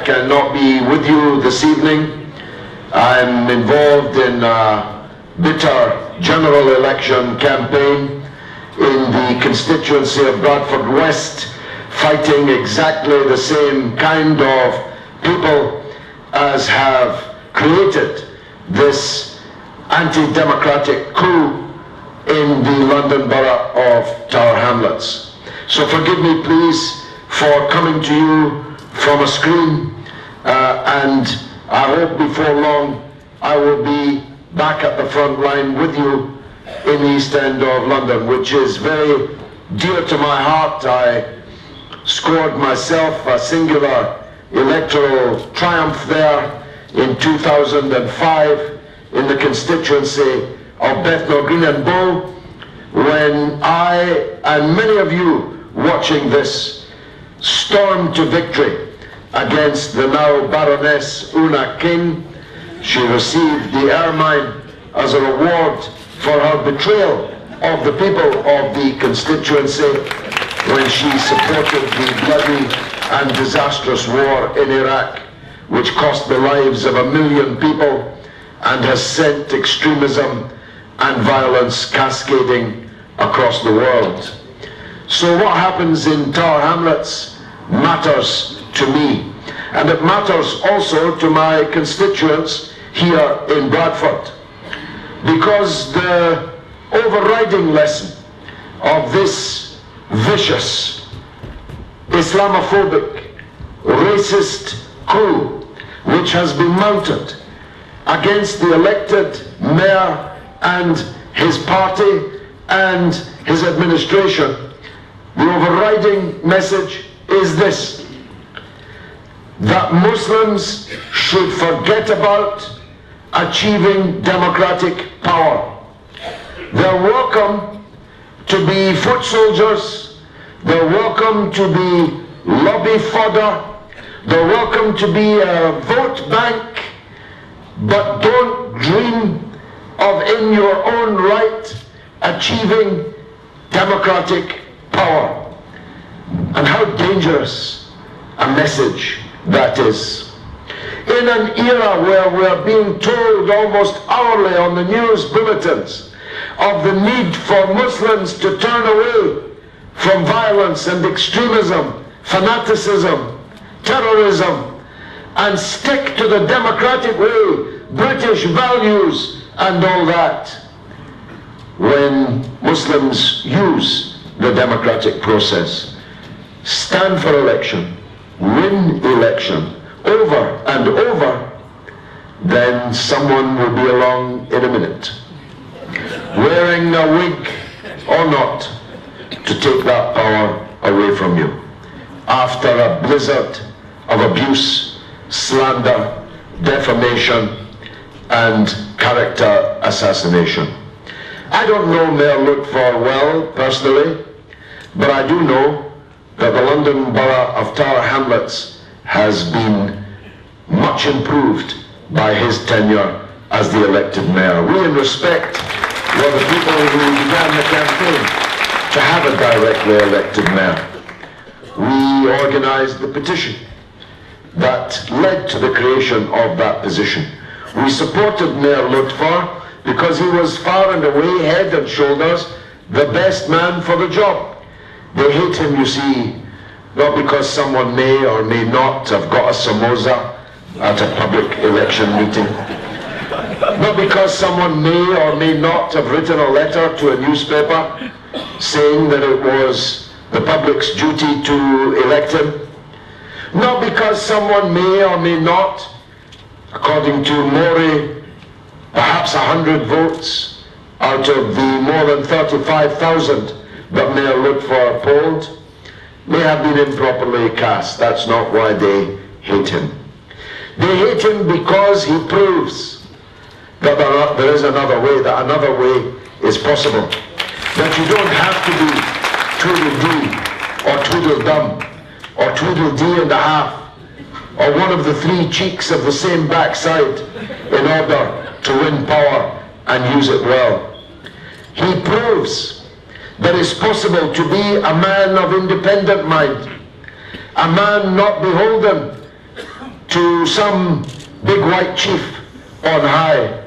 I cannot be with you this evening. I'm involved in a bitter general election campaign in the constituency of Bradford West, fighting exactly the same kind of people as have created this anti-democratic coup in the London borough of Tower Hamlets. So forgive me, please, for coming to you from a screen, and I hope before long I will be back at the front line with you in the East End of London, which is very dear to my heart. I scored myself a singular electoral triumph there in 2005 in the constituency of Bethnal Green and Bow, when I and many of you watching this stormed to victory against the now Baroness Una King. She received the ermine as a reward for her betrayal of the people of the constituency when she supported the bloody and disastrous war in Iraq, which cost the lives of 1 million people and has sent extremism and violence cascading across the world. So what happens in Tower Hamlets matters to me, and it matters also to my constituents here in Bradford, because the overriding lesson of this vicious, Islamophobic, racist coup which has been mounted against the elected mayor and his party and his administration, the overriding message is this: that Muslims should forget about achieving democratic power. They're welcome to be foot soldiers, they're welcome to be lobby fodder, they're welcome to be a vote bank, but don't dream of, in your own right, achieving democratic power. And how dangerous a message that is. In an era where we're being told almost hourly on the news bulletins of the need for Muslims to turn away from violence and extremism, fanaticism, terrorism, and stick to the democratic way, British values and all that, when Muslims use the democratic process, stand for election, win election over and over, then someone will be along in a minute, wearing a wig or not, to take that power away from you after a blizzard of abuse, slander, defamation, and character assassination. I don't know Mayor Ludford well personally, but I do know that the London Borough of Tower Hamlets has been much improved by his tenure as the elected mayor. We, in respect, were the people who began the campaign to have a directly elected mayor. We organized the petition that led to the creation of that position. We supported Mayor Ludford because he was far and away, head and shoulders, the best man for the job. They hate him, you see, not because someone may or may not have got a samosa at a public election meeting, not because someone may or may not have written a letter to a newspaper saying that it was the public's duty to elect him, not because someone may or may not, according to Maury, perhaps 100 votes out of the more than 35,000 that Mayor Ludford polled, may have been improperly cast. That's not why they hate him. They hate him because he proves that there is another way, that another way is possible, that you don't have to be Tweedledee or Tweedledum or Tweedledee and a half or one of the three cheeks of the same backside in order to win power and use it well. He proves that it's possible to be a man of independent mind, a man not beholden to some big white chief on high.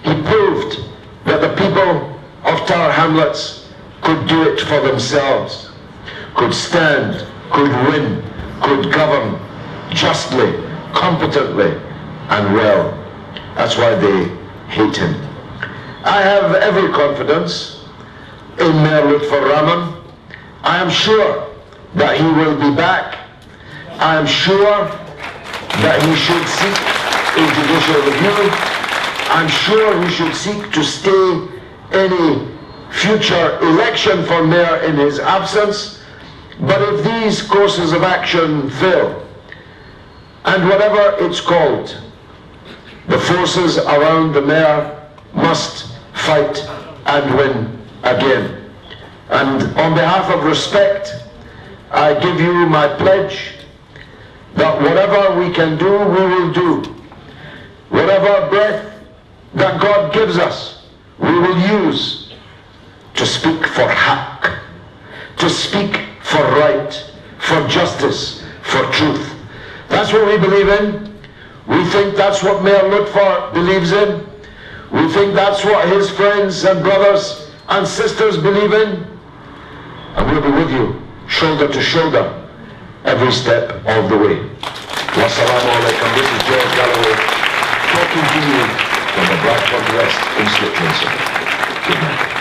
He proved that the people of Tower Hamlets could do it for themselves, could stand, could win, could govern justly, competently, and well. That's why they hate him. I have every confidence in Mayor Lutfur Rahman. I am sure that he will be back. I am sure that he should seek a judicial review. I'm sure he should seek to stay any future election for mayor in his absence. But if these courses of action fail, and whatever it's called, the forces around the mayor must fight and win again. And on behalf of respect, I give you my pledge that whatever we can do, we will do. Whatever breath that God gives us, we will use to speak for haq, to speak for right, for justice, for truth. That's what we believe in. We think that's what Mayor Lutfur believes in. We think that's what his friends and brothers and sisters believe in. And we'll be with you, shoulder to shoulder, every step of the way. Wassalamu alaikum. This is George Galloway talking to you from the Blackburn West constituency. Good night.